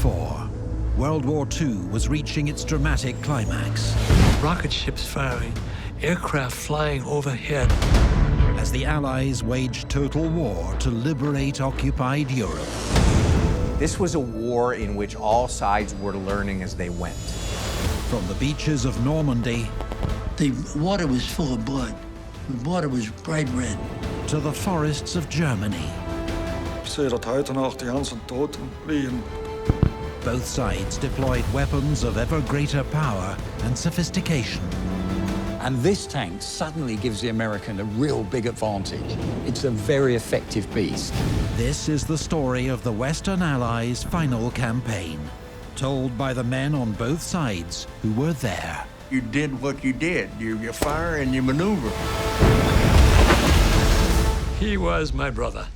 1944, World War II was reaching its dramatic climax. Rocket ships firing, aircraft flying overhead. As the Allies waged total war to liberate occupied Europe. This was a war in which all sides were learning as they went. From the beaches of Normandy, the water was full of blood. The water was bright red. To the forests of Germany. Ich sehe dort heute noch die ganzen Toten liegen. Both sides deployed weapons of ever greater power and sophistication. And this tank suddenly gives the American a real big advantage. It's a very effective beast. This is the story of the Western Allies' final campaign, told by the men on both sides who were there. You did what you did. You fire and you maneuver. He was my brother.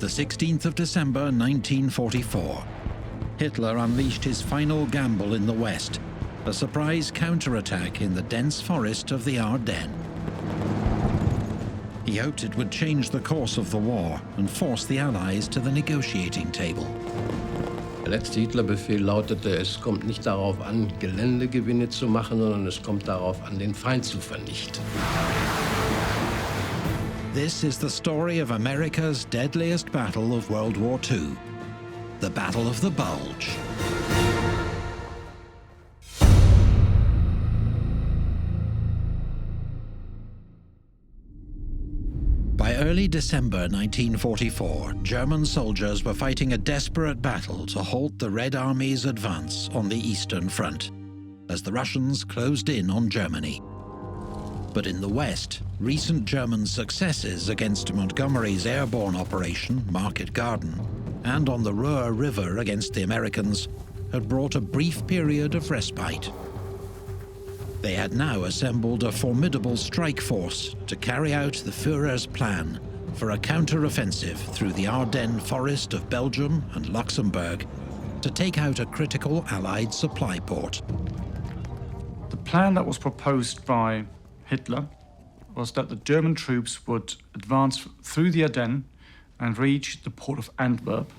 The 16th of December 1944. Hitler unleashed his final gamble in the West, a surprise counterattack in the dense forest of the Ardennes. He hoped it would change the course of the war and force the Allies to the negotiating table. Der letzte Hitlerbefehl lautete, es kommt nicht darauf an, Geländegewinne zu machen, sondern es kommt darauf an, den Feind zu vernichten. This is the story of America's deadliest battle of World War II, the Battle of the Bulge. By early December 1944, German soldiers were fighting a desperate battle to halt the Red Army's advance on the Eastern Front, as the Russians closed in on Germany. But in the West, recent German successes against Montgomery's airborne operation, Market Garden, and on the Ruhr River against the Americans, had brought a brief period of respite. They had now assembled a formidable strike force to carry out the Führer's plan for a counter-offensive through the Ardennes forest of Belgium and Luxembourg to take out a critical Allied supply port. The plan that was proposed by Hitler was that the German troops would advance through the Ardennes and reach the port of Antwerp,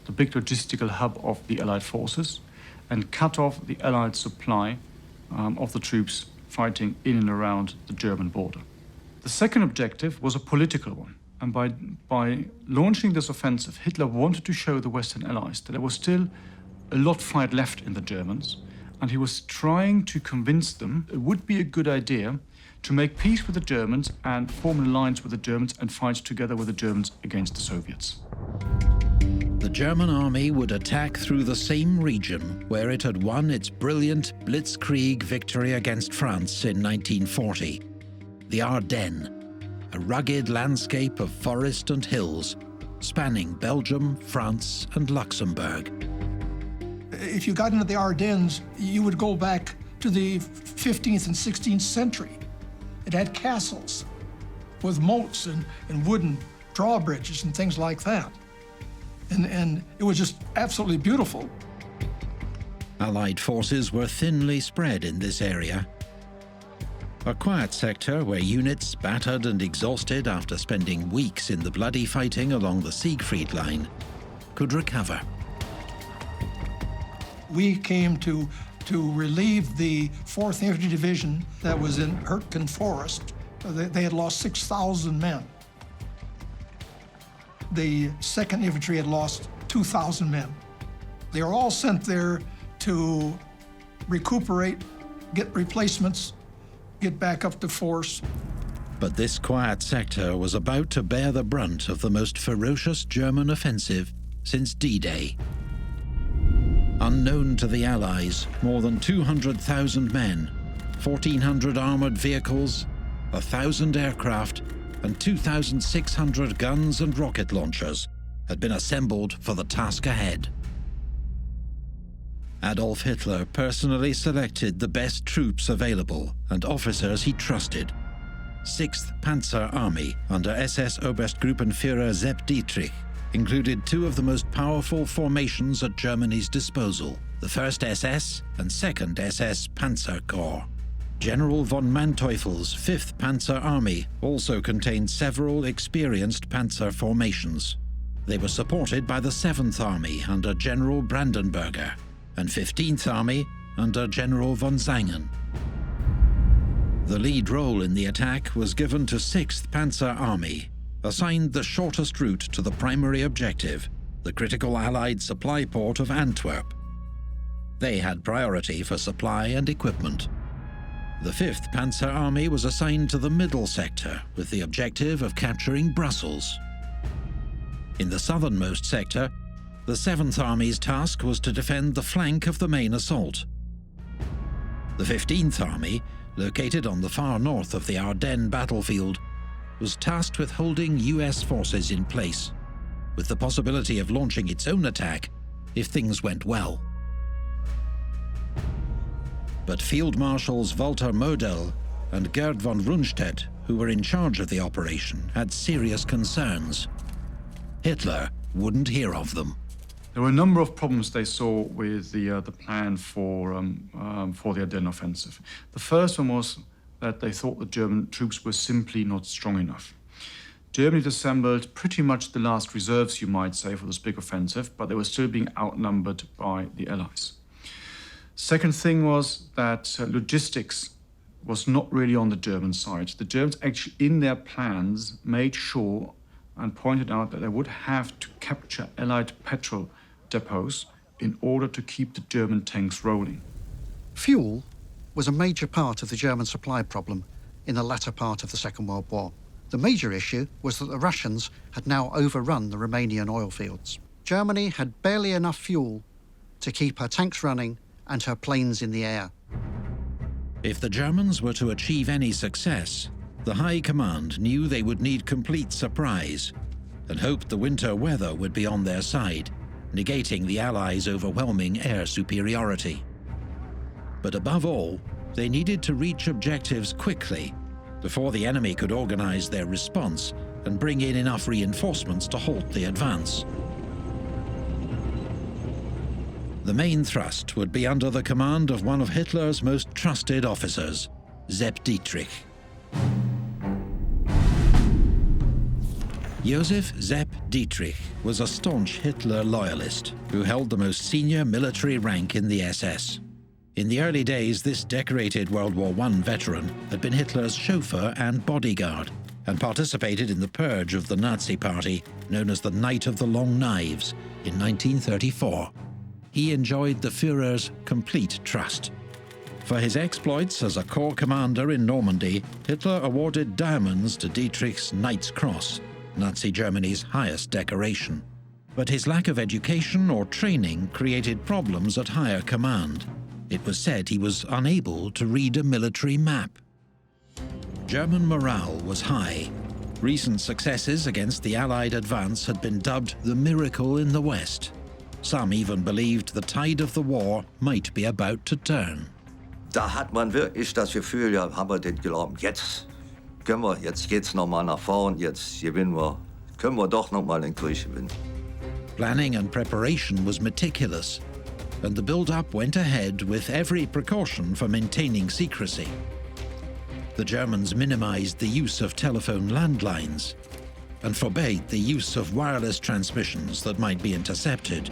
the big logistical hub of the Allied forces, and cut off the Allied supply of the troops fighting in and around the German border. The second objective was a political one, and by launching this offensive, Hitler wanted to show the Western Allies that there was still a lot fight left in the Germans, and he was trying to convince them it would be a good idea to make peace with the Germans and form an alliance with the Germans and fight together with the Germans against the Soviets. The German army would attack through the same region where it had won its brilliant Blitzkrieg victory against France in 1940, the Ardennes, a rugged landscape of forest and hills spanning Belgium, France, and Luxembourg. If you got into the Ardennes, you would go back to the 15th and 16th century. It had castles with moats and wooden drawbridges and things like that. And it was just absolutely beautiful. Allied forces were thinly spread in this area. A quiet sector where units battered and exhausted after spending weeks in the bloody fighting along the Siegfried Line could recover. We came to relieve the 4th Infantry Division that was in Hürtgen Forest. They had lost 6,000 men. The 2nd Infantry had lost 2,000 men. They were all sent there to recuperate, get replacements, get back up to force. But this quiet sector was about to bear the brunt of the most ferocious German offensive since D-Day. Unknown to the Allies, more than 200,000 men, 1,400 armored vehicles, 1,000 aircraft, and 2,600 guns and rocket launchers had been assembled for the task ahead. Adolf Hitler personally selected the best troops available and officers he trusted. 6th Panzer Army under SS Oberstgruppenführer Sepp Dietrich included two of the most powerful formations at Germany's disposal, the 1st SS and 2nd SS Panzer Corps. General von Manteuffel's 5th Panzer Army also contained several experienced panzer formations. They were supported by the 7th Army under General Brandenberger and 15th Army under General von Zangen. The lead role in the attack was given to 6th Panzer Army, assigned the shortest route to the primary objective, the critical Allied supply port of Antwerp. They had priority for supply and equipment. The 5th Panzer Army was assigned to the middle sector with the objective of capturing Brussels. In the southernmost sector, the 7th Army's task was to defend the flank of the main assault. The 15th Army, located on the far north of the Ardennes battlefield, was tasked with holding US forces in place, with the possibility of launching its own attack if things went well. But Field Marshals Walter Model and Gerd von Rundstedt, who were in charge of the operation, had serious concerns. Hitler wouldn't hear of them. There were a number of problems they saw with the plan for the Ardennes offensive. The first one was that they thought the German troops were simply not strong enough. Germany had assembled pretty much the last reserves, you might say, for this big offensive, but they were still being outnumbered by the Allies. Second thing was that logistics was not really on the German side. The Germans actually, in their plans, made sure and pointed out that they would have to capture Allied petrol depots in order to keep the German tanks rolling. Fuel was a major part of the German supply problem in the latter part of the Second World War. The major issue was that the Russians had now overrun the Romanian oil fields. Germany had barely enough fuel to keep her tanks running and her planes in the air. If the Germans were to achieve any success, the High Command knew they would need complete surprise and hoped the winter weather would be on their side, negating the Allies' overwhelming air superiority. But above all, they needed to reach objectives quickly before the enemy could organize their response and bring in enough reinforcements to halt the advance. The main thrust would be under the command of one of Hitler's most trusted officers, Sepp Dietrich. Josef Sepp Dietrich was a staunch Hitler loyalist who held the most senior military rank in the SS. In the early days, this decorated World War I veteran had been Hitler's chauffeur and bodyguard and participated in the purge of the Nazi Party, known as the Night of the Long Knives, in 1934. He enjoyed the Führer's complete trust. For his exploits as a corps commander in Normandy, Hitler awarded diamonds to Dietrich's Knight's Cross, Nazi Germany's highest decoration. But his lack of education or training created problems at higher command. It was said he was unable to read a military map. German morale was high. Recent successes against the Allied advance had been dubbed the miracle in the West. Some even believed the tide of the war might be about to turn. Da hat man wirklich das Gefühl, ja, haben wir den Glauben, jetzt geht's noch mal nach vorn, jetzt gewinnen wir, können wir doch noch mal den Krieg gewinnen. Planning and preparation was meticulous, and the build-up went ahead with every precaution for maintaining secrecy. The Germans minimized the use of telephone landlines and forbade the use of wireless transmissions that might be intercepted.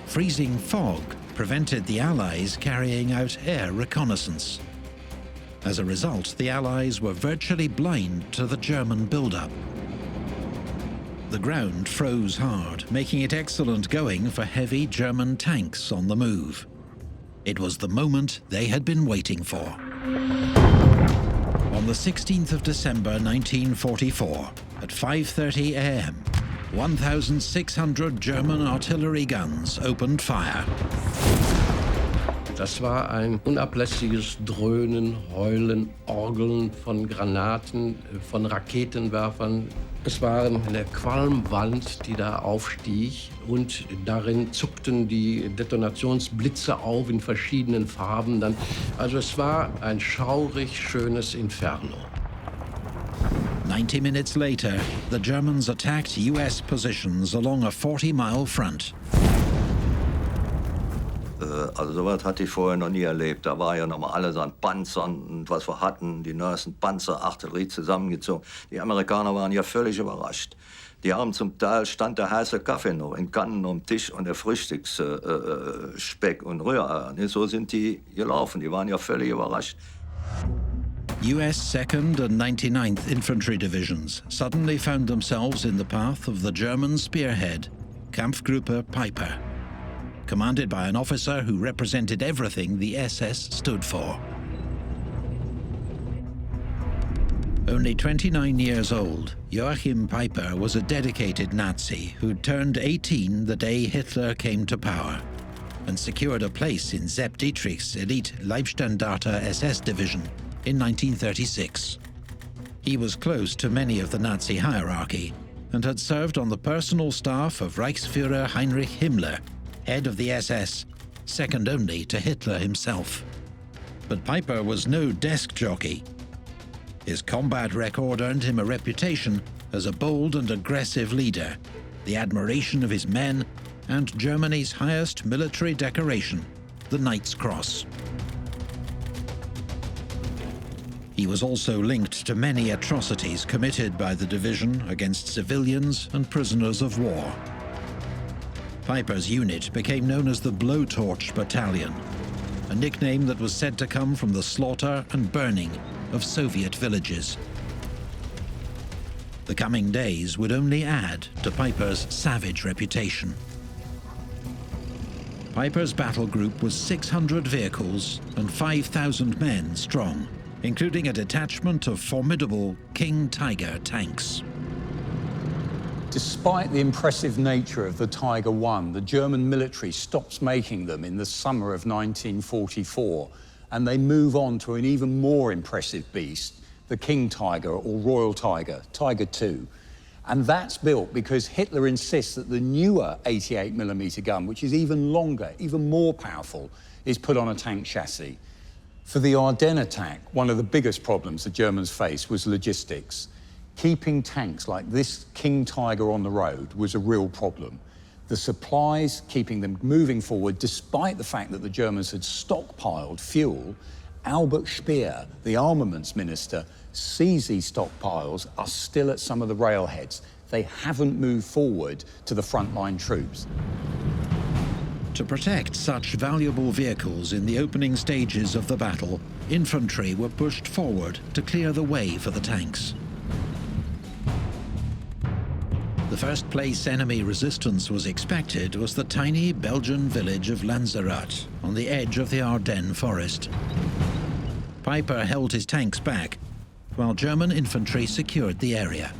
Freezing fog prevented the Allies carrying out air reconnaissance. As a result, the Allies were virtually blind to the German build-up. The ground froze hard, making it excellent going for heavy German tanks on the move. It was the moment they had been waiting for. On the 16th of December 1944, at 5:30 a.m., 1,600 German artillery guns opened fire. Das war ein unablässiges Dröhnen, Heulen, Orgeln von Granaten, von Raketenwerfern. Es war eine Qualmwand, die da aufstieg, und darin zuckten die Detonationsblitze auf in verschiedenen Farben. Also es war ein schaurig schönes Inferno. 90 minutes later, the Germans attacked US positions along a 40-mile front. Also sowas hatte ich vorher noch nie erlebt. Da war ja nochmal alles an Panzern und was wir hatten, die neuesten Panzer, Artillerie zusammengezogen. Die Amerikaner waren ja völlig überrascht. Die haben zum Teil, stand der heiße Kaffee noch in Kannen am Tisch und der Frühstücksspeck und Rühreier. So sind die gelaufen, die waren ja völlig überrascht. US 2nd and 99th Infantry Divisions suddenly found themselves in the path of the German spearhead, Kampfgruppe Piper, commanded by an officer who represented everything the SS stood for. Only 29 years old, Joachim Piper was a dedicated Nazi who turned 18 the day Hitler came to power and secured a place in Sepp Dietrich's elite Leibstandarte SS division in 1936. He was close to many of the Nazi hierarchy and had served on the personal staff of Reichsführer Heinrich Himmler, head of the SS, second only to Hitler himself. But Piper was no desk jockey. His combat record earned him a reputation as a bold and aggressive leader, the admiration of his men, and Germany's highest military decoration, the Knight's Cross. He was also linked to many atrocities committed by the division against civilians and prisoners of war. Piper's unit became known as the Blowtorch Battalion, a nickname that was said to come from the slaughter and burning of Soviet villages. The coming days would only add to Piper's savage reputation. Piper's battle group was 600 vehicles and 5,000 men strong, including a detachment of formidable King Tiger tanks. Despite the impressive nature of the Tiger I, the German military stops making them in the summer of 1944, and they move on to an even more impressive beast, the King Tiger or Royal Tiger, Tiger II. And that's built because Hitler insists that the newer 88mm gun, which is even longer, even more powerful, is put on a tank chassis. For the Ardennes attack, one of the biggest problems the Germans faced was logistics. Keeping tanks like this King Tiger on the road was a real problem. The supplies, keeping them moving forward, despite the fact that the Germans had stockpiled fuel, Albert Speer, the armaments minister, sees these stockpiles are still at some of the railheads. They haven't moved forward to the frontline troops. To protect such valuable vehicles in the opening stages of the battle, infantry were pushed forward to clear the way for the tanks. The first place enemy resistance was expected was the tiny Belgian village of Lanzarat on the edge of the Ardennes forest. Piper held his tanks back, while German infantry secured the area.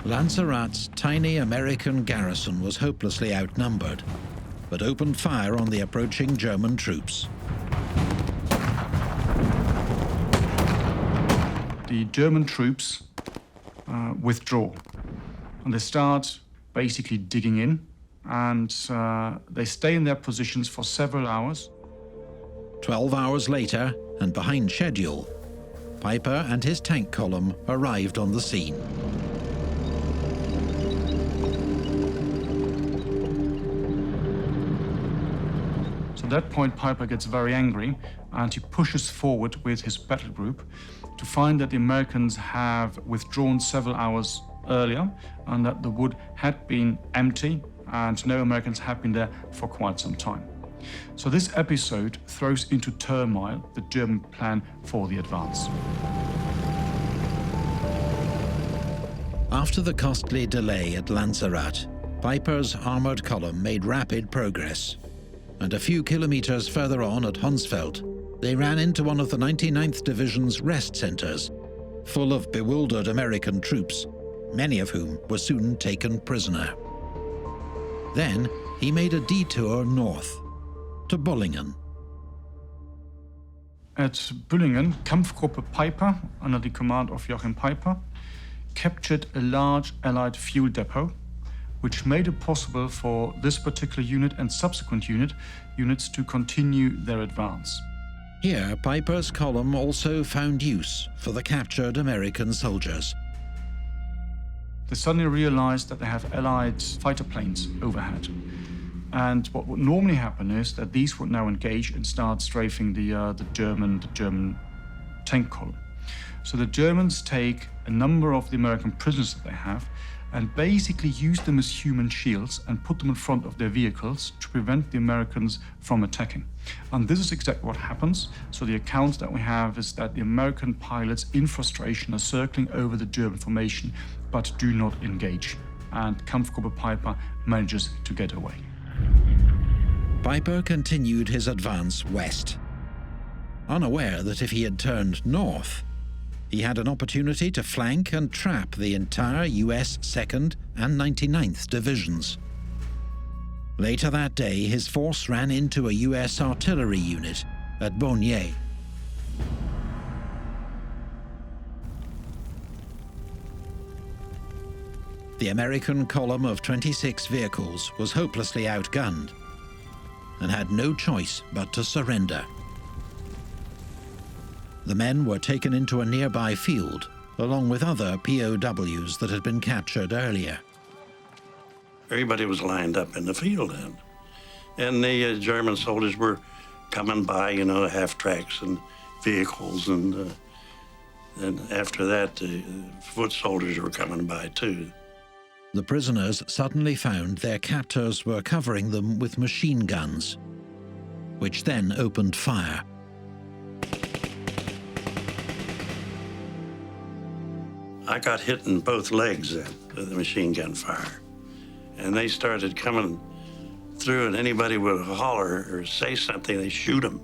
Lanzarat's tiny American garrison was hopelessly outnumbered, but opened fire on the approaching German troops. The German troops withdraw, and they start basically digging in, and they stay in their positions for several hours. 12 hours later, and behind schedule, Piper and his tank column arrived on the scene. So at that point, Piper gets very angry, and he pushes forward with his battle group to find that the Americans have withdrawn several hours earlier and that the wood had been empty and no Americans have been there for quite some time. So this episode throws into turmoil the German plan for the advance. After the costly delay at Lanzarat, Piper's armored column made rapid progress, and a few kilometers further on at Hunsfeld, they ran into one of the 99th Division's rest centers, full of bewildered American troops, many of whom were soon taken prisoner. Then he made a detour north, to Bullingen. At Bullingen, Kampfgruppe Piper, under the command of Joachim Piper, captured a large Allied fuel depot, which made it possible for this particular unit and subsequent units to continue their advance. Here, Piper's column also found use for the captured American soldiers. they suddenly realized that they have Allied fighter planes overhead. And what would normally happen is that these would now engage and start strafing the German tank column. So the Germans take a number of the American prisoners that they have and basically use them as human shields and put them in front of their vehicles to prevent the Americans from attacking. And this is exactly what happens. So the account that we have is that the American pilots in frustration are circling over the German formation but do not engage. And Kampfgruppe Piper manages to get away. Piper continued his advance west, unaware that if he had turned north, he had an opportunity to flank and trap the entire US 2nd and 99th Divisions. Later that day, his force ran into a US artillery unit at Bastogne. The American column of 26 vehicles was hopelessly outgunned and had no choice but to surrender. The men were taken into a nearby field, along with other POWs that had been captured earlier. Everybody was lined up in the field, and the German soldiers were coming by, you know, half-tracks and vehicles, and after that, the foot soldiers were coming by, too. The prisoners suddenly found their captors were covering them with machine guns, which then opened fire. I got hit in both legs then with the machine gun fire. And they started coming through, and anybody would holler or say something, they shoot them,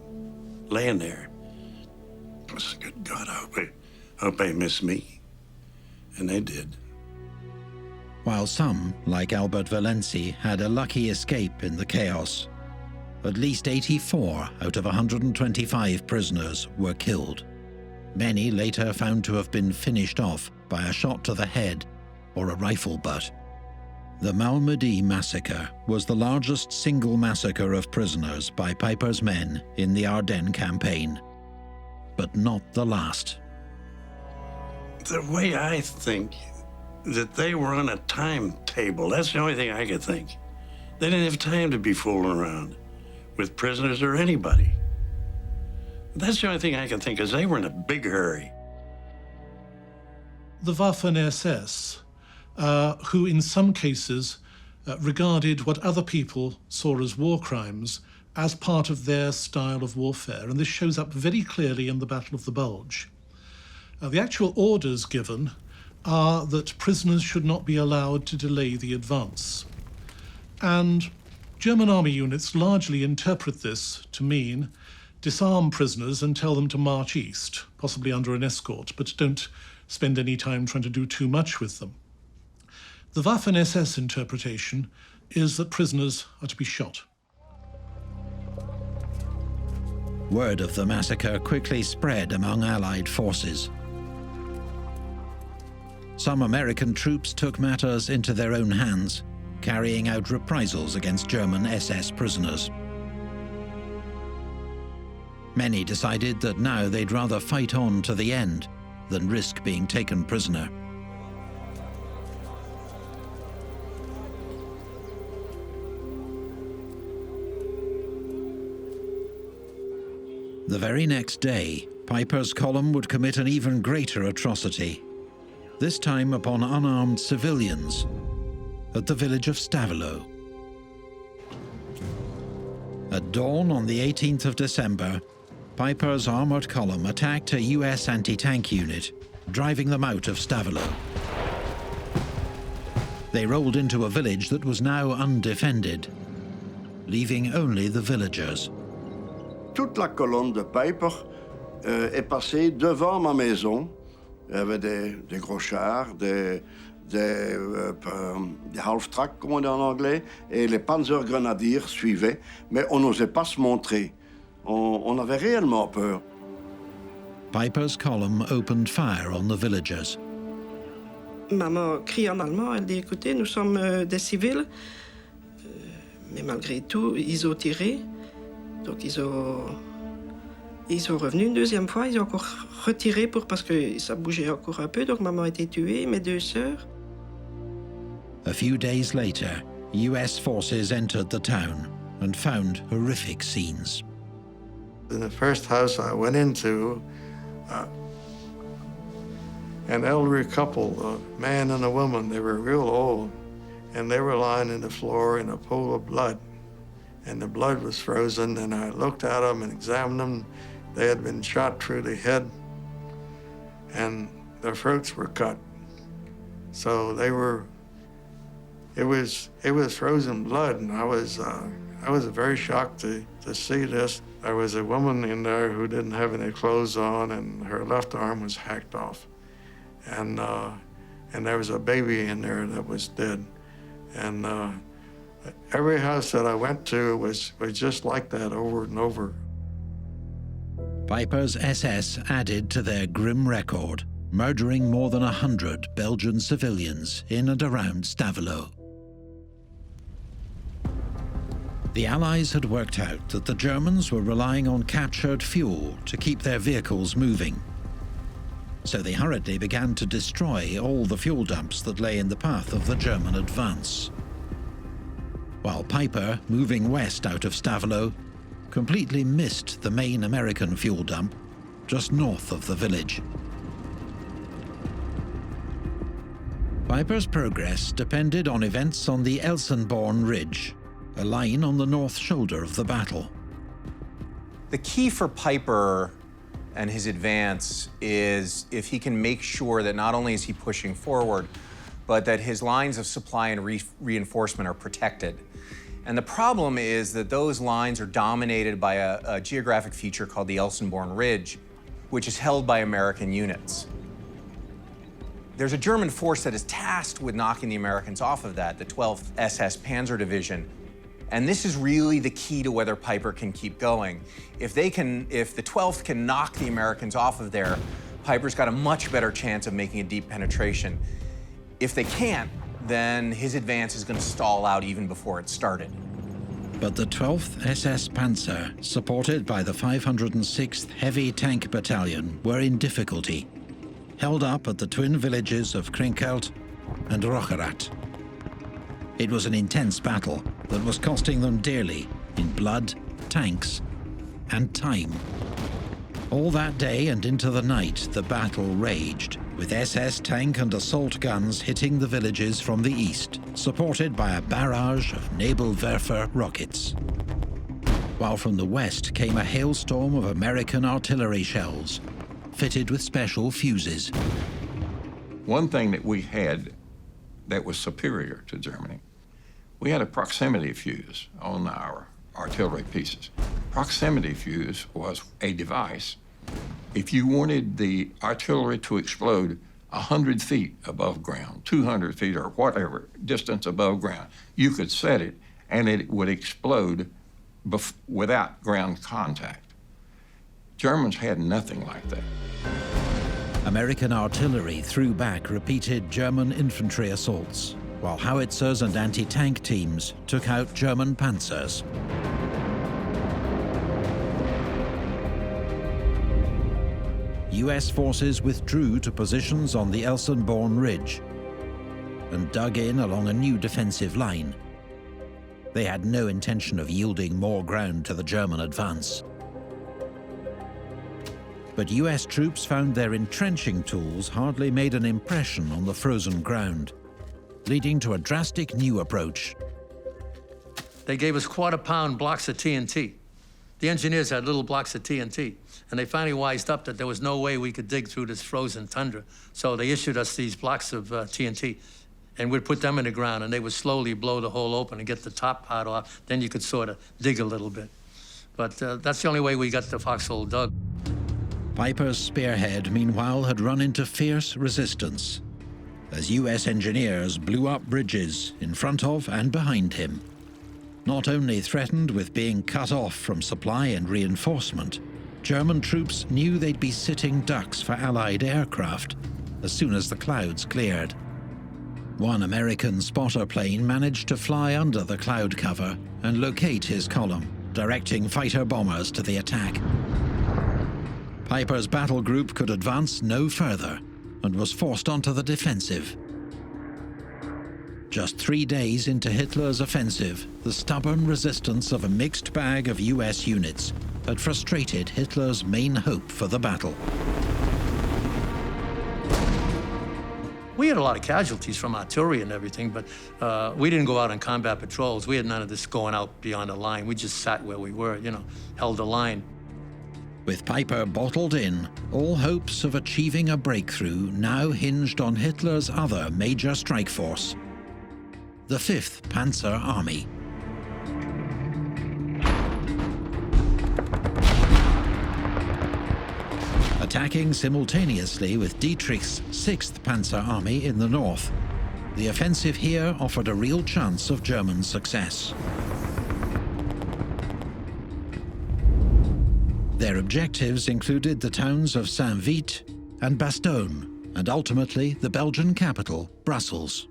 laying there. I said, good God, I hope they miss me. And they did. While some, like Albert Valenci, had a lucky escape in the chaos, at least 84 out of 125 prisoners were killed. Many later found to have been finished off by a shot to the head or a rifle butt. The Malmedy massacre was the largest single massacre of prisoners by Piper's men in the Ardennes campaign, but not the last. The way I think that they were on a timetable, that's the only thing I could think. They didn't have time to be fooling around with prisoners or anybody. That's the only thing I can think, is they were in a big hurry. The Waffen-SS, who in some cases regarded what other people saw as war crimes as part of their style of warfare, and this shows up very clearly in the Battle of the Bulge. The actual orders given are that prisoners should not be allowed to delay the advance. And German army units largely interpret this to mean disarm prisoners and tell them to march east, possibly under an escort, but don't spend any time trying to do too much with them. The Waffen-SS interpretation is that prisoners are to be shot. Word of the massacre quickly spread among Allied forces. Some American troops took matters into their own hands, carrying out reprisals against German SS prisoners. Many decided that now they'd rather fight on to the end than risk being taken prisoner. The very next day, Piper's column would commit an even greater atrocity, this time upon unarmed civilians at the village of Stavelot. At dawn on the 18th of December, Piper's armored column attacked a US anti-tank unit, driving them out of Stavelot. They rolled into a village that was now undefended, leaving only the villagers. Toute la colonne de Piper est passée devant ma maison. Il y avait des gros chars, des half-track, comme on dit en anglais, et les panzergrenadiers suivaient, mais on n'osait pas se montrer. On avait réellement peur. Piper's column opened fire on the villagers. Maman crie en allemand, elle dit, écoutez, nous sommes des civils. Mais malgré tout, ils ont tiré. Donc ils sont revenus une deuxième fois, ils ont encore retiré parce que ça bougeait encore un peu. Donc maman a été tuée, mes deux sœurs. A few days later, US forces entered the town and found horrific scenes. In the first house I went into, an elderly couple, a man and a woman, they were real old, and they were lying on the floor in a pool of blood. And the blood was frozen, and I looked at them and examined them. They had been shot through the head, and their throats were cut. So they were, it was frozen blood, and I was very shocked to see this. There was a woman in there who didn't have any clothes on, and her left arm was hacked off. And there was a baby in there that was dead. And every house that I went to was just like that over and over. Piper's SS added to their grim record, murdering more than 100 Belgian civilians in and around Stavelot. The Allies had worked out that the Germans were relying on captured fuel to keep their vehicles moving. So they hurriedly began to destroy all the fuel dumps that lay in the path of the German advance. While Piper, moving west out of Stavelot, completely missed the main American fuel dump just north of the village. Piper's progress depended on events on the Elsenborn Ridge, a line on the north shoulder of the battle. The key for Piper and his advance is if he can make sure that not only is he pushing forward, but that his lines of supply and reinforcement are protected. And the problem is that those lines are dominated by a geographic feature called the Elsenborn Ridge, which is held by American units. There's a German force that is tasked with knocking the Americans off of that, the 12th SS Panzer Division. And this is really the key to whether Piper can keep going. If the 12th can knock the Americans off of there, Piper's got a much better chance of making a deep penetration. If they can't, then his advance is going to stall out even before it started. But the 12th SS Panzer, supported by the 506th Heavy Tank Battalion, were in difficulty, held up at the twin villages of Krinkelt and Rocherath. It was an intense battle that was costing them dearly in blood, tanks, and time. All that day and into the night, the battle raged, with SS tank and assault guns hitting the villages from the east, supported by a barrage of Nebelwerfer rockets. While from the west came a hailstorm of American artillery shells, fitted with special fuses. One thing that we had that was superior to Germany, we had a proximity fuse on our artillery pieces. Proximity fuse was a device. If you wanted the artillery to explode 100 feet above ground, 200 feet or whatever distance above ground, you could set it and it would explode without ground contact. Germans had nothing like that. American artillery threw back repeated German infantry assaults, while howitzers and anti-tank teams took out German panzers. US forces withdrew to positions on the Elsenborn Ridge and dug in along a new defensive line. They had no intention of yielding more ground to the German advance. But US troops found their entrenching tools hardly made an impression on the frozen ground, leading to a drastic new approach. They gave us quarter-pound blocks of TNT. The engineers had little blocks of TNT, and they finally wised up that there was no way we could dig through this frozen tundra. So they issued us these blocks of TNT, and we'd put them in the ground, and they would slowly blow the hole open and get the top part off. Then you could sort of dig a little bit. But that's the only way we got the foxhole dug. Piper's spearhead, meanwhile, had run into fierce resistance as US engineers blew up bridges in front of and behind him. Not only threatened with being cut off from supply and reinforcement, German troops knew they'd be sitting ducks for Allied aircraft as soon as the clouds cleared. One American spotter plane managed to fly under the cloud cover and locate his column, directing fighter bombers to the attack. Piper's battle group could advance no further and was forced onto the defensive. Just 3 days into Hitler's offensive, the stubborn resistance of a mixed bag of US units had frustrated Hitler's main hope for the battle. We had a lot of casualties from artillery and everything, but we didn't go out on combat patrols. We had none of this going out beyond the line. We just sat where we were, you know, held the line. With Peiper bottled in, all hopes of achieving a breakthrough now hinged on Hitler's other major strike force, the 5th Panzer Army. Attacking simultaneously with Dietrich's 6th Panzer Army in the north, the offensive here offered a real chance of German success. Their objectives included the towns of Saint-Vith and Bastogne, and ultimately the Belgian capital, Brussels.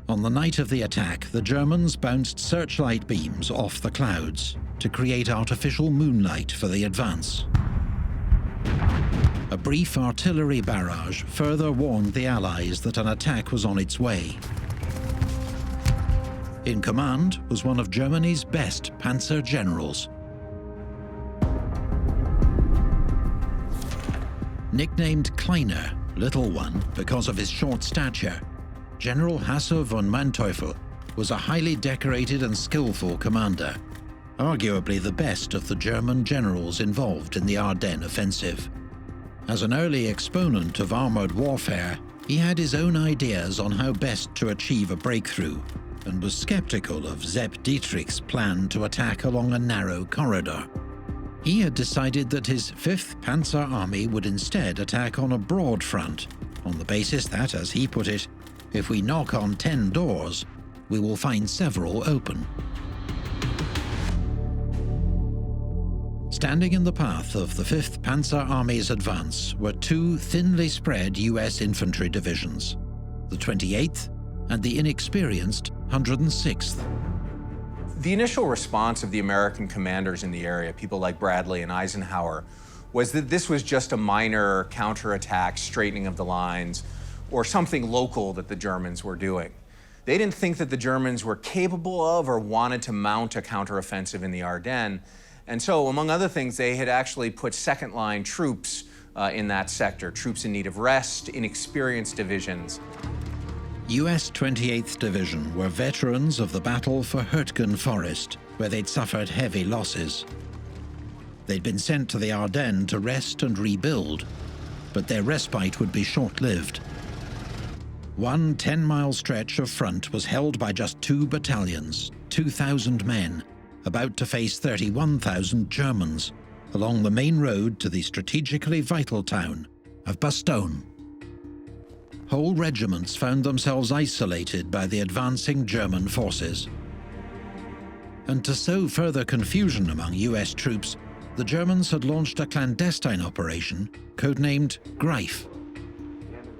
On the night of the attack, the Germans bounced searchlight beams off the clouds to create artificial moonlight for the advance. A brief artillery barrage further warned the Allies that an attack was on its way. In command was one of Germany's best panzer generals. Nicknamed Kleiner, Little One, because of his short stature, General Hasse von Manteuffel was a highly decorated and skillful commander, arguably the best of the German generals involved in the Ardennes offensive. As an early exponent of armored warfare, he had his own ideas on how best to achieve a breakthrough, and was skeptical of Sepp Dietrich's plan to attack along a narrow corridor. He had decided that his 5th Panzer Army would instead attack on a broad front, on the basis that, as he put it, if we knock on 10 doors, we will find several open. Standing in the path of the 5th Panzer Army's advance were 2 thinly spread US infantry divisions, the 28th and the inexperienced 106th. The initial response of the American commanders in the area, people like Bradley and Eisenhower, was that this was just a minor counterattack, straightening of the lines, or something local that the Germans were doing. They didn't think that the Germans were capable of or wanted to mount a counteroffensive in the Ardennes. And so, among other things, they had actually put second-line troops in that sector, troops in need of rest, inexperienced divisions. US 28th Division were veterans of the battle for Hürtgen Forest, where they'd suffered heavy losses. They'd been sent to the Ardennes to rest and rebuild, but their respite would be short-lived. One 10-mile stretch of front was held by just 2 battalions, 2,000 men, about to face 31,000 Germans, along the main road to the strategically vital town of Bastogne. Whole regiments found themselves isolated by the advancing German forces. And to sow further confusion among US troops, the Germans had launched a clandestine operation codenamed Greif.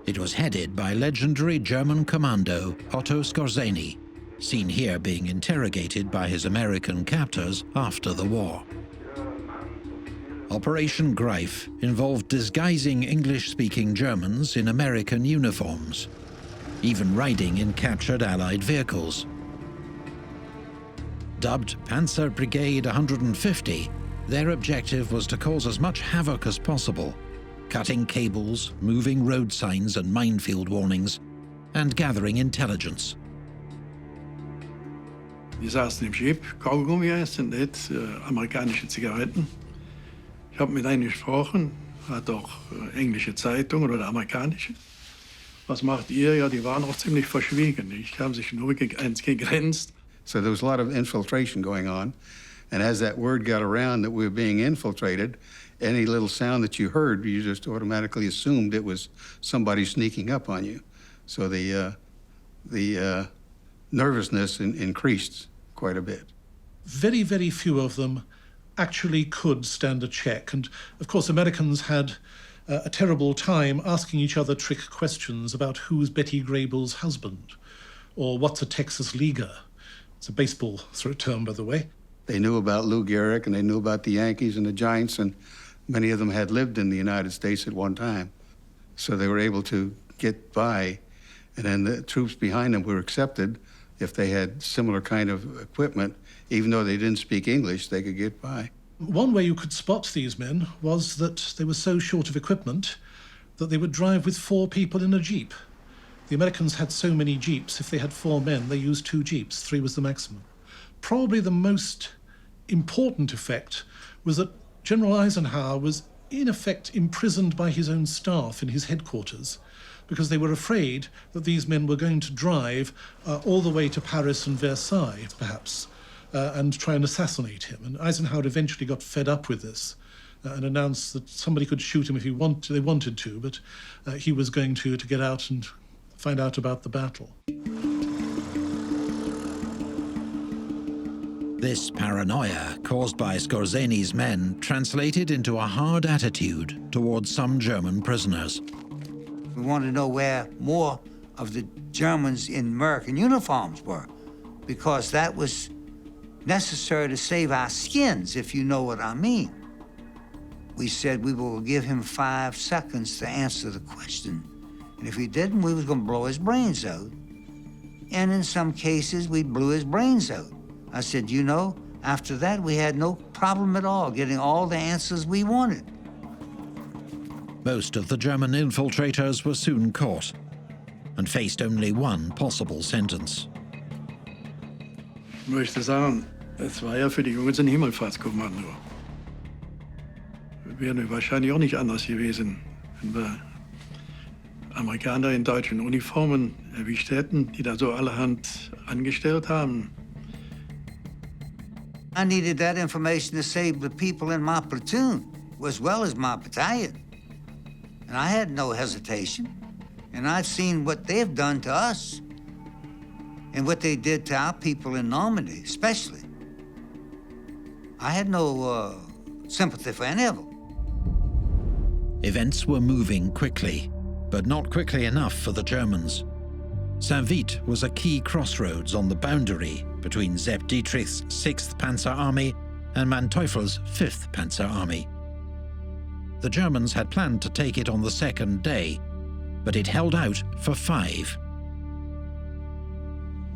It was headed by legendary German commando Otto Skorzeny, seen here being interrogated by his American captors after the war. Operation Greif involved disguising English-speaking Germans in American uniforms, even riding in captured Allied vehicles. Dubbed Panzer Brigade 150, their objective was to cause as much havoc as possible, cutting cables, moving road signs and minefield warnings, and gathering intelligence. Wir saßen im Schiff, Kaugummi essen, amerikanische Zigaretten. Ich habe mit einem gesprochen, hat auch englische Zeitungen oder amerikanische. Was macht ihr? Ja, die waren auch ziemlich verschwiegen. Ich habe sich nur gegrenzt. So there was a lot of infiltration going on. And as that word got around that we were being infiltrated, any little sound that you heard, you just automatically assumed it was somebody sneaking up on you. So the nervousness increased quite a bit. Very, very few of them actually could stand a check. And of course, Americans had a terrible time asking each other trick questions about who's Betty Grable's husband, or what's a Texas Liga. It's a baseball term, by the way. They knew about Lou Gehrig, and they knew about the Yankees and the Giants, and many of them had lived in the United States at one time. So they were able to get by And then the troops behind them were accepted if they had similar kind of equipment. Even though they didn't speak English, they could get by. One way you could spot these men was that they were so short of equipment that they would drive with 4 people in a jeep. The Americans had so many jeeps, if they had 4 men, they used 2 jeeps, 3 was the maximum. Probably the most important effect was that General Eisenhower was in effect imprisoned by his own staff in his headquarters, because they were afraid that these men were going to drive all the way to Paris and Versailles, perhaps, and try and assassinate him. And Eisenhower eventually got fed up with this and announced that somebody could shoot him if they wanted to, but he was going to get out and find out about the battle. This paranoia caused by Skorzény's men translated into a hard attitude towards some German prisoners. We wanted to know where more of the Germans in American uniforms were, because that was necessary to save our skins, if you know what I mean. We said we will give him 5 seconds to answer the question, and if he didn't, we was gonna blow his brains out. And in some cases, we blew his brains out. I said, you know, after that, we had no problem at all getting all the answers we wanted. Most of the German infiltrators were soon caught and faced only one possible sentence. Ich möchte sagen, es war ja für die Jungs ein Himmelfahrtskommando. Wäre wahrscheinlich auch nicht anders gewesen, wenn wir Amerikaner in deutschen Uniformen erwischt hätten, die da so allerhand angestellt haben. I needed that information to save the people in my platoon, as well as my battalion. And I had no hesitation. And I'd seen what they've done to us and what they did to our people in Normandy, especially. I had no sympathy for any of them. Events were moving quickly, but not quickly enough for the Germans. Saint-Vith was a key crossroads on the boundary between Sepp Dietrich's 6th Panzer Army and Manteuffel's 5th Panzer Army. The Germans had planned to take it on the 2nd day, but it held out for 5.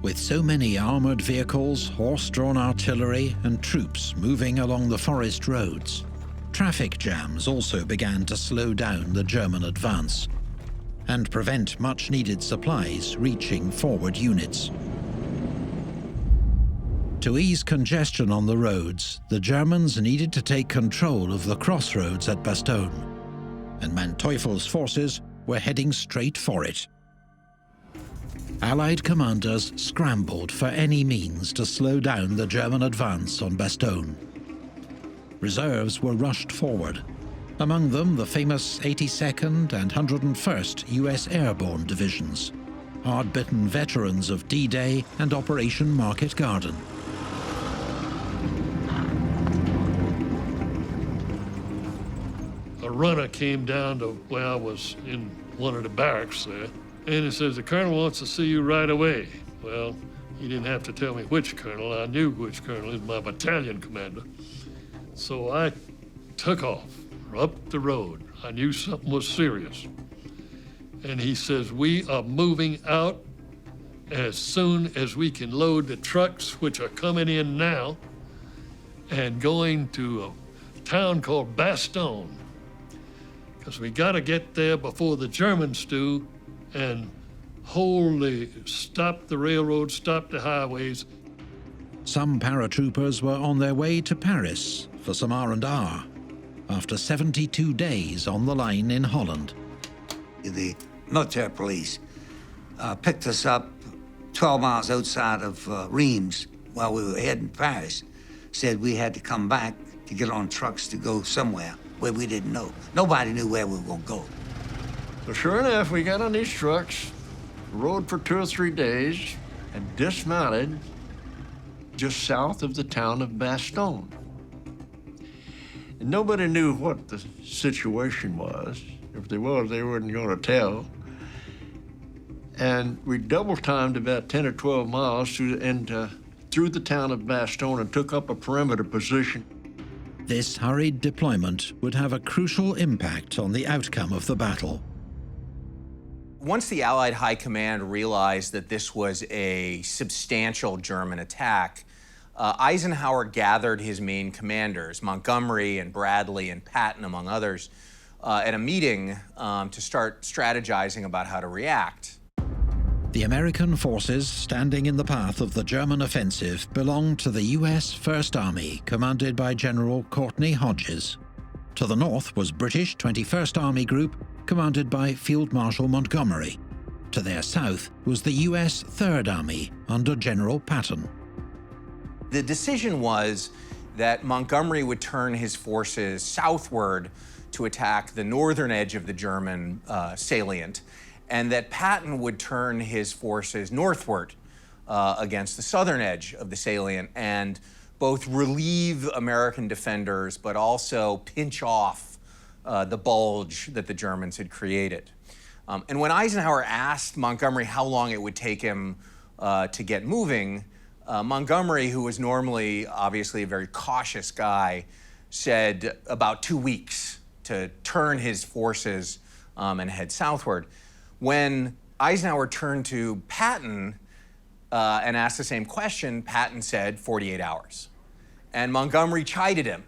With so many armoured vehicles, horse-drawn artillery and troops moving along the forest roads, traffic jams also began to slow down the German advance and prevent much-needed supplies reaching forward units. To ease congestion on the roads, the Germans needed to take control of the crossroads at Bastogne, and Manteuffel's forces were heading straight for it. Allied commanders scrambled for any means to slow down the German advance on Bastogne. Reserves were rushed forward, among them the famous 82nd and 101st US Airborne divisions, hard-bitten veterans of D-Day and Operation Market Garden. A runner came down to where I was in one of the barracks there, and he says, the colonel wants to see you right away. Well, he didn't have to tell me which colonel. I knew which colonel is my battalion commander. So I took off up the road. I knew something was serious. And he says, we are moving out as soon as we can load the trucks, which are coming in now, and going to a town called Bastogne, because we got to get there before the Germans do and stop the railroad, stop the highways. Some paratroopers were on their way to Paris for some R&R after 72 days on the line in Holland. The military police picked us up 12 miles outside of Reims while we were heading to Paris. Said we had to come back to get on trucks to go somewhere where we didn't know. Nobody knew where we were going to go. So sure enough, we got on these trucks, rode for 2 or 3 days, and dismounted just south of the town of Bastogne. And nobody knew what the situation was. If there was, they weren't going to tell. And we double-timed about 10 or 12 miles through the town of Bastogne and took up a perimeter position. This hurried deployment would have a crucial impact on the outcome of the battle. Once the Allied High Command realized that this was a substantial German attack, Eisenhower gathered his main commanders, Montgomery and Bradley and Patton, among others, at a meeting to start strategizing about how to react. The American forces standing in the path of the German offensive belonged to the US First Army, commanded by General Courtney Hodges. To the north was British 21st Army Group, commanded by Field Marshal Montgomery. To their south was the US Third Army, under General Patton. The decision was that Montgomery would turn his forces southward to attack the northern edge of the German salient, and that Patton would turn his forces northward against the southern edge of the salient and both relieve American defenders but also pinch off the bulge that the Germans had created. And when Eisenhower asked Montgomery how long it would take him to get moving, Montgomery, who was normally obviously a very cautious guy, said about 2 weeks to turn his forces and head southward. When Eisenhower turned to Patton and asked the same question, Patton said 48 hours. And Montgomery chided him.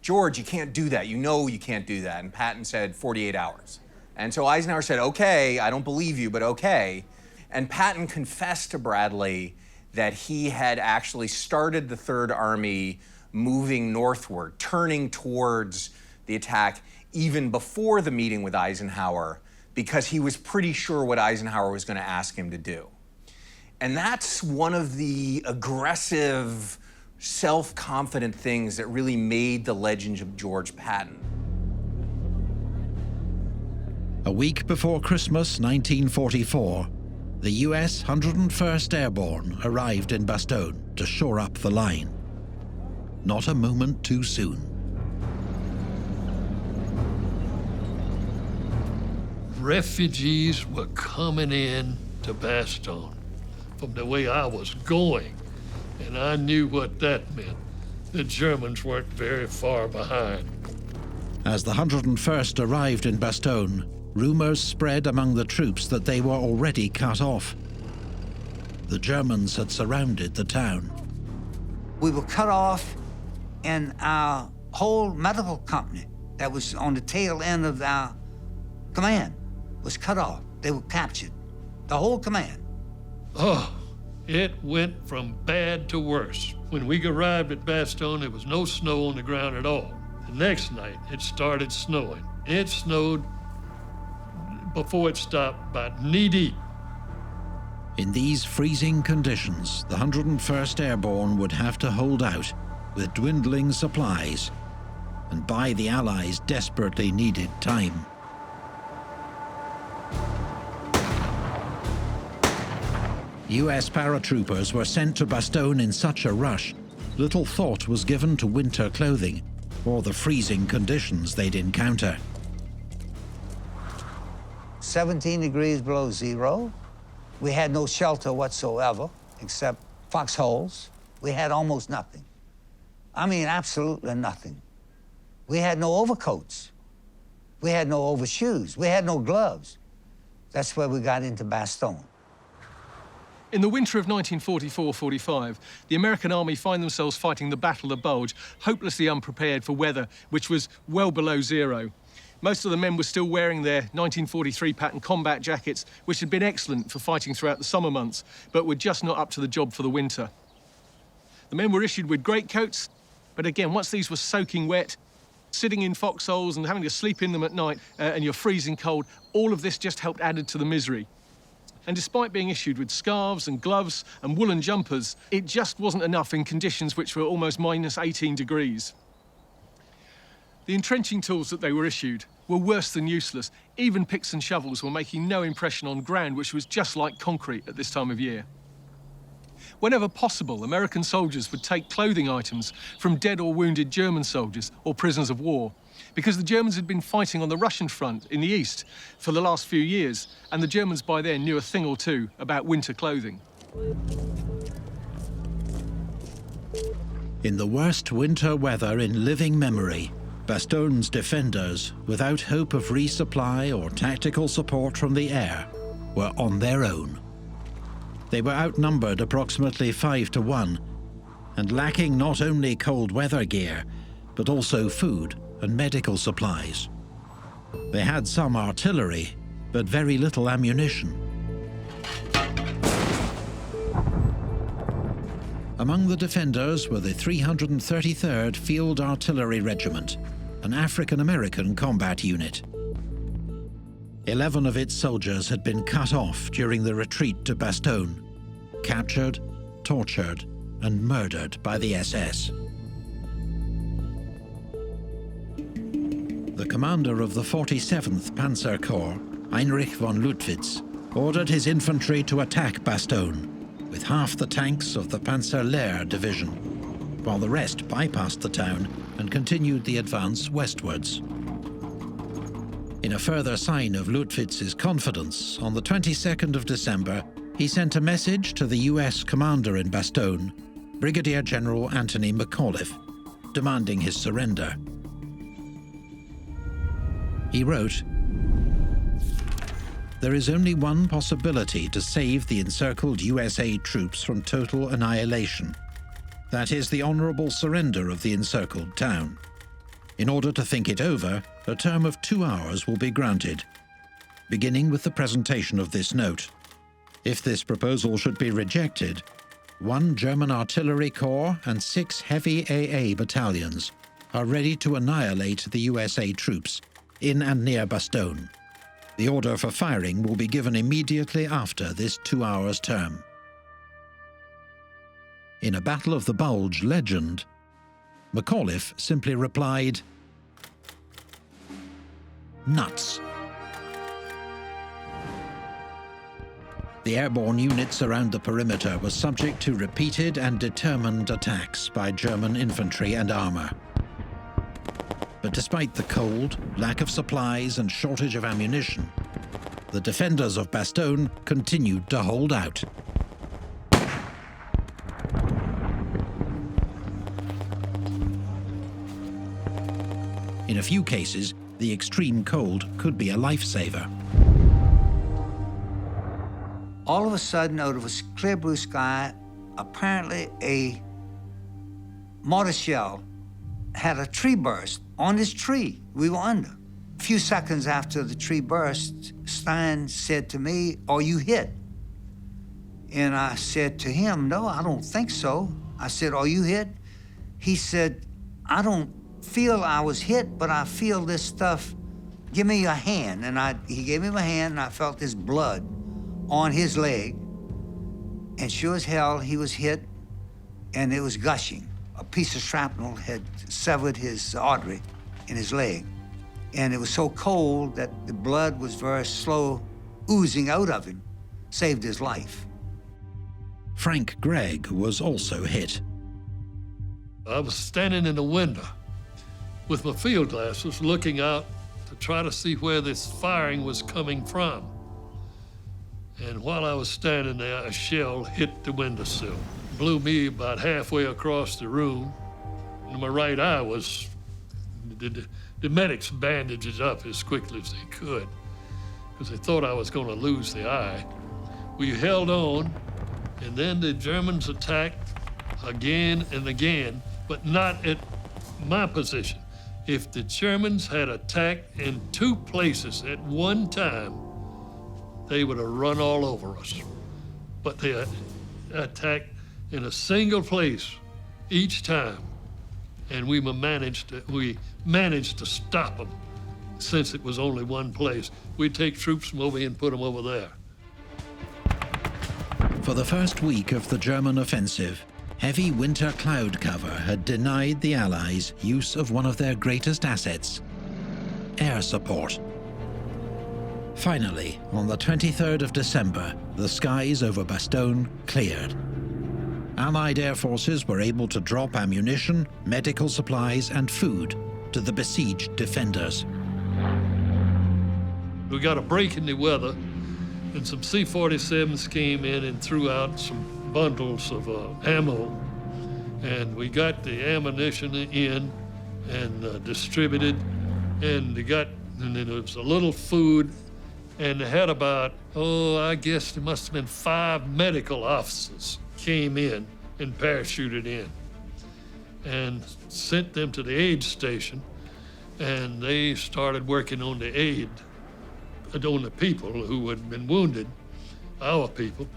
George, you can't do that. You know you can't do that. And Patton said 48 hours. And so Eisenhower said, okay, I don't believe you, but okay. And Patton confessed to Bradley that he had actually started the Third Army moving northward, turning towards the attack even before the meeting with Eisenhower, because he was pretty sure what Eisenhower was going to ask him to do. And that's one of the aggressive, self-confident things that really made the legend of George Patton. A week before Christmas 1944, the US 101st Airborne arrived in Bastogne to shore up the line. Not a moment too soon. Refugees were coming in to Bastogne from the way I was going, and I knew what that meant. The Germans weren't very far behind. As the 101st arrived in Bastogne, rumors spread among the troops that they were already cut off. The Germans had surrounded the town. We were cut off, and our whole medical company that was on the tail end of our command was cut off. They were captured, the whole command. Oh, it went from bad to worse. When we arrived at Bastogne, there was no snow on the ground at all. The next night, it started snowing. It snowed before it stopped about knee-deep. In these freezing conditions, the 101st Airborne would have to hold out with dwindling supplies and buy the Allies desperately needed time. US paratroopers were sent to Bastogne in such a rush, little thought was given to winter clothing or the freezing conditions they'd encounter. 17 degrees below zero. We had no shelter whatsoever, except foxholes. We had almost nothing. I mean, absolutely nothing. We had no overcoats. We had no overshoes. We had no gloves. That's where we got into Bastogne. In the winter of 1944-45, the American Army find themselves fighting the Battle of the Bulge, hopelessly unprepared for weather, which was well below zero. Most of the men were still wearing their 1943 pattern combat jackets, which had been excellent for fighting throughout the summer months, but were just not up to the job for the winter. The men were issued with greatcoats, but again, once these were soaking wet, sitting in foxholes and having to sleep in them at night, and you're freezing cold, all of this just helped add to the misery. And despite being issued with scarves and gloves and woolen jumpers, it just wasn't enough in conditions which were almost minus 18 degrees. The entrenching tools that they were issued were worse than useless. Even picks and shovels were making no impression on ground, which was just like concrete at this time of year. Whenever possible, American soldiers would take clothing items from dead or wounded German soldiers or prisoners of war, because the Germans had been fighting on the Russian front in the east for the last few years, and the Germans by then knew a thing or two about winter clothing. In the worst winter weather in living memory, Bastogne's defenders, without hope of resupply or tactical support from the air, were on their own. They were outnumbered approximately 5 to 1, and lacking not only cold weather gear, but also food and medical supplies. They had some artillery, but very little ammunition. Among the defenders were the 333rd Field Artillery Regiment, an African-American combat unit. 11 of its soldiers had been cut off during the retreat to Bastogne, captured, tortured, and murdered by the SS. The commander of the 47th Panzer Corps, Heinrich von Luttwitz, ordered his infantry to attack Bastogne, with half the tanks of the Panzerlehr division, while the rest bypassed the town and continued the advance westwards. In a further sign of Luttwitz's confidence, on the 22nd of December, he sent a message to the US commander in Bastogne, Brigadier General Anthony McAuliffe, demanding his surrender. He wrote, "There is only one possibility to save the encircled USA troops from total annihilation. That is the honorable surrender of the encircled town. In order to think it over, a term of 2 hours will be granted, beginning with the presentation of this note. If this proposal should be rejected, 1 German artillery corps and 6 heavy AA battalions are ready to annihilate the USA troops in and near Bastogne. The order for firing will be given immediately after this 2 hours term." In a Battle of the Bulge legend, McAuliffe simply replied, "Nuts." The airborne units around the perimeter were subject to repeated and determined attacks by German infantry and armor. But despite the cold, lack of supplies, and shortage of ammunition, the defenders of Bastogne continued to hold out. In a few cases, the extreme cold could be a lifesaver. All of a sudden, out of a clear blue sky, apparently a mortar shell had a tree burst on this tree we were under. A few seconds after the tree burst, Stein said to me, "Are you hit?" And I said to him, "No, I don't think so." I said, "Are you hit?" He said, "I don't feel I was hit, but I feel this stuff. Give me your hand." And he gave me my hand, and I felt this blood on his leg. And sure as hell, he was hit, and it was gushing. A piece of shrapnel had severed his artery in his leg. And it was so cold that the blood was very slow oozing out of him, saved his life. Frank Gregg was also hit. I was standing in the window with my field glasses looking out to try to see where this firing was coming from. And while I was standing there, a shell hit the windowsill, blew me about halfway across the room. And my right eye was, the medics bandaged it up as quickly as they could because they thought I was going to lose the eye. We held on, and then the Germans attacked again and again, but not at my position. If the Germans had attacked in 2 places at one time, they would have run all over us. But they attacked in a single place each time, and we managed to stop them. Since it was only one place, we'd take troops from over here and put them over there. For the first week of the German offensive, heavy winter cloud cover had denied the Allies use of one of their greatest assets, air support. Finally, on the 23rd of December, the skies over Bastogne cleared. Allied air forces were able to drop ammunition, medical supplies, and food to the besieged defenders. We got a break in the weather, and some C-47s came in and threw out some bundles of ammo, and we got the ammunition in and distributed, and then there was a little food And they had about, I guess there must have been 5 medical officers came in and parachuted in and sent them to the aid station, and they started working on the aid, on the people who had been wounded, our people.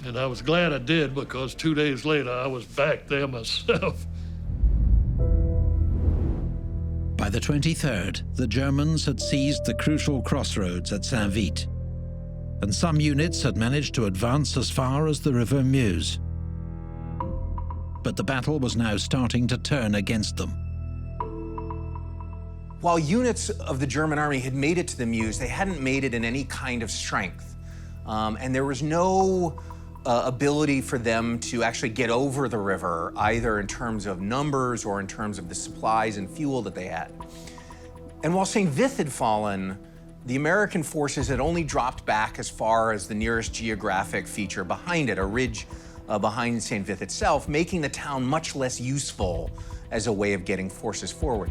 And I was glad I did, because 2 days later, I was back there myself. By the 23rd, the Germans had seized the crucial crossroads at Saint-Vite, and some units had managed to advance as far as the River Meuse. But the battle was now starting to turn against them. While units of the German army had made it to the Meuse, they hadn't made it in any kind of strength. And there was no ability for them to actually get over the river, either in terms of numbers or in terms of the supplies and fuel that they had. And while St. Vith had fallen, the American forces had only dropped back as far as the nearest geographic feature behind it, a ridge behind St. Vith itself, making the town much less useful as a way of getting forces forward.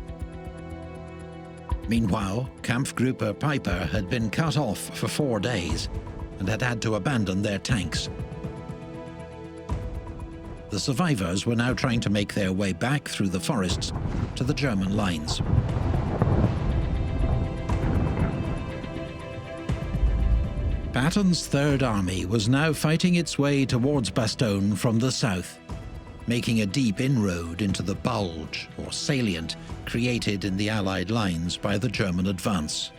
Meanwhile, Kampfgruppe Piper had been cut off for 4 days and had had to abandon their tanks. The survivors were now trying to make their way back through the forests to the German lines. Patton's Third Army was now fighting its way towards Bastogne from the south, making a deep inroad into the bulge, or salient, created in the Allied lines by the German advance,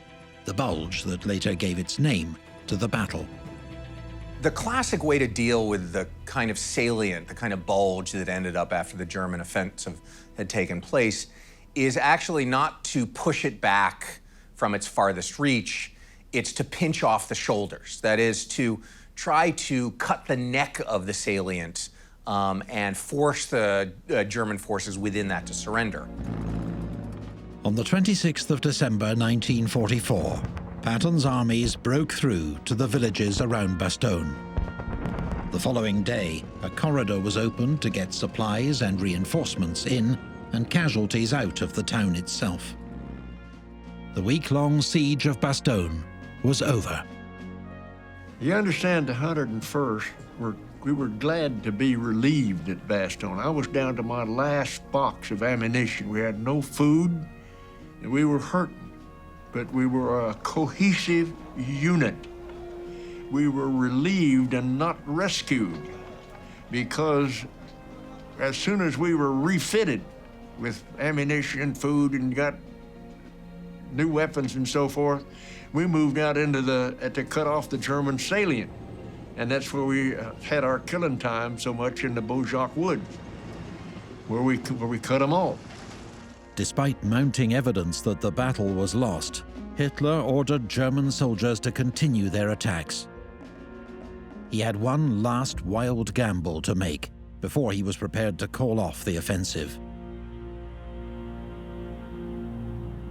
the bulge that later gave its name to the battle. The classic way to deal with the kind of salient, the kind of bulge that ended up after the German offensive had taken place, is actually not to push it back from its farthest reach, it's to pinch off the shoulders. That is, to try to cut the neck of the salient and force the German forces within that to surrender. On the 26th of December 1944, Patton's armies broke through to the villages around Bastogne. The following day, a corridor was opened to get supplies and reinforcements in and casualties out of the town itself. The week-long siege of Bastogne was over. You understand, the 101st, we were glad to be relieved at Bastogne. I was down to my last box of ammunition. We had no food, and we were hurting. But we were a cohesive unit. We were relieved and not rescued, because as soon as we were refitted with ammunition, food, and got new weapons and so forth, we moved out into to cut off the German salient. And that's where we had our killing time so much, in the Beaujolais Wood, where we cut them off. Despite mounting evidence that the battle was lost, Hitler ordered German soldiers to continue their attacks. He had one last wild gamble to make before he was prepared to call off the offensive.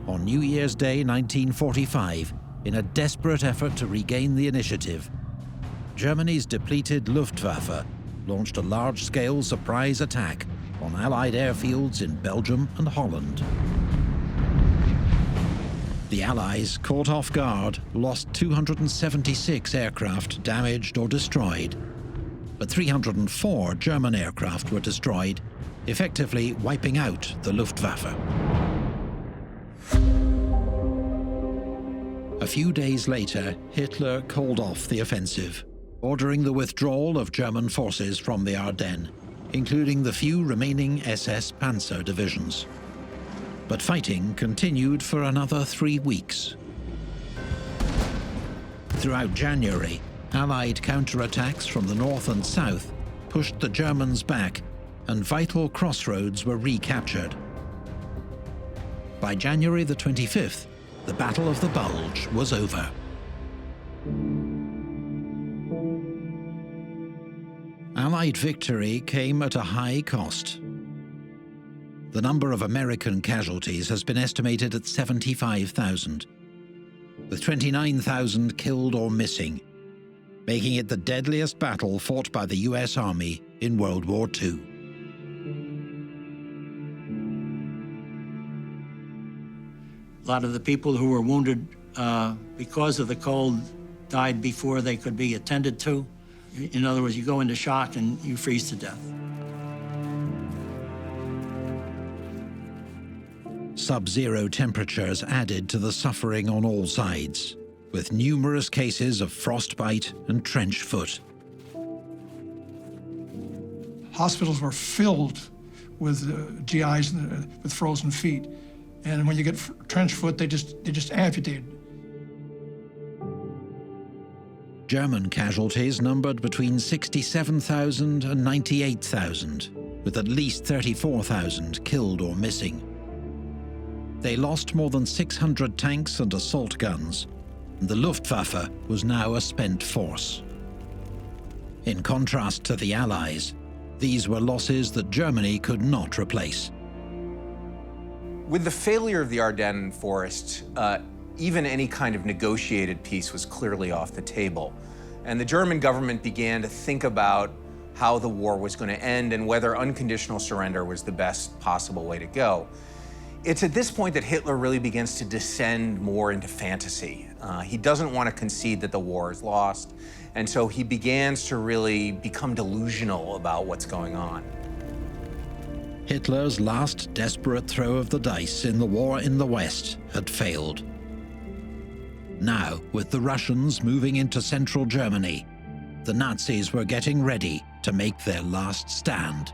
On New Year's Day 1945, in a desperate effort to regain the initiative, Germany's depleted Luftwaffe launched a large-scale surprise attack on Allied airfields in Belgium and Holland. The Allies, caught off guard, lost 276 aircraft damaged or destroyed, but 304 German aircraft were destroyed, effectively wiping out the Luftwaffe. A few days later, Hitler called off the offensive, ordering the withdrawal of German forces from the Ardennes, including the few remaining SS Panzer divisions. But fighting continued for another 3 weeks. Throughout January, Allied counterattacks from the north and south pushed the Germans back, and vital crossroads were recaptured. By January the 25th, the Battle of the Bulge was over. Allied victory came at a high cost. The number of American casualties has been estimated at 75,000, with 29,000 killed or missing, making it the deadliest battle fought by the US Army in World War II. A lot of the people who were wounded because of the cold, died before they could be attended to. In other words, you go into shock and you freeze to death. Sub-zero temperatures added to the suffering on all sides, with numerous cases of frostbite and trench foot. Hospitals were filled with GIs with frozen feet, and when you get trench foot, they just amputate. German casualties numbered between 67,000 and 98,000, with at least 34,000 killed or missing. They lost more than 600 tanks and assault guns, and the Luftwaffe was now a spent force. In contrast to the Allies, these were losses that Germany could not replace. With the failure of the Ardennes forest, even any kind of negotiated peace was clearly off the table. And the German government began to think about how the war was going to end and whether unconditional surrender was the best possible way to go. It's at this point that Hitler really begins to descend more into fantasy. He doesn't want to concede that the war is lost, and so he begins to really become delusional about what's going on. Hitler's last desperate throw of the dice in the war in the West had failed. Now, with the Russians moving into central Germany, the Nazis were getting ready to make their last stand.